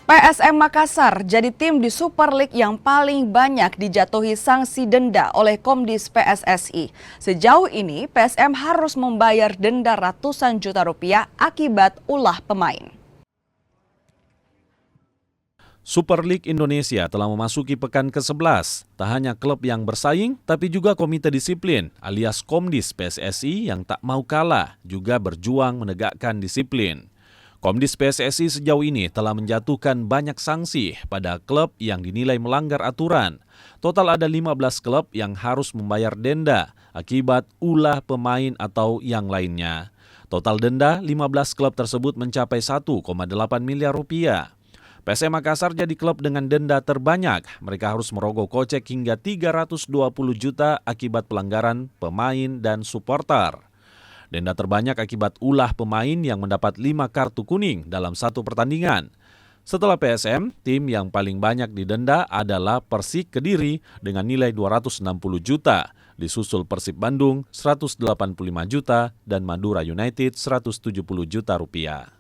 PSM Makassar jadi tim di Super League yang paling banyak dijatuhi sanksi denda oleh Komdis PSSI. Sejauh ini, PSM harus membayar denda ratusan juta rupiah akibat ulah pemain. Super League Indonesia telah memasuki pekan ke-11. Tak hanya klub yang bersaing, tapi juga komite disiplin alias Komdis PSSI yang tak mau kalah juga berjuang menegakkan disiplin. Komdis PSSI sejauh ini telah menjatuhkan banyak sanksi pada klub yang dinilai melanggar aturan. Total ada 15 klub yang harus membayar denda akibat ulah pemain atau yang lainnya. Total denda 15 klub tersebut mencapai 1,8 miliar rupiah. PSM Makassar jadi klub dengan denda terbanyak. Mereka harus merogoh kocek hingga 320 juta akibat pelanggaran pemain dan supporter. Denda terbanyak akibat ulah pemain yang mendapat 5 kartu kuning dalam satu pertandingan. Setelah PSM, tim yang paling banyak didenda adalah Persik Kediri dengan nilai 260 juta, disusul Persib Bandung 185 juta dan Madura United 170 juta rupiah.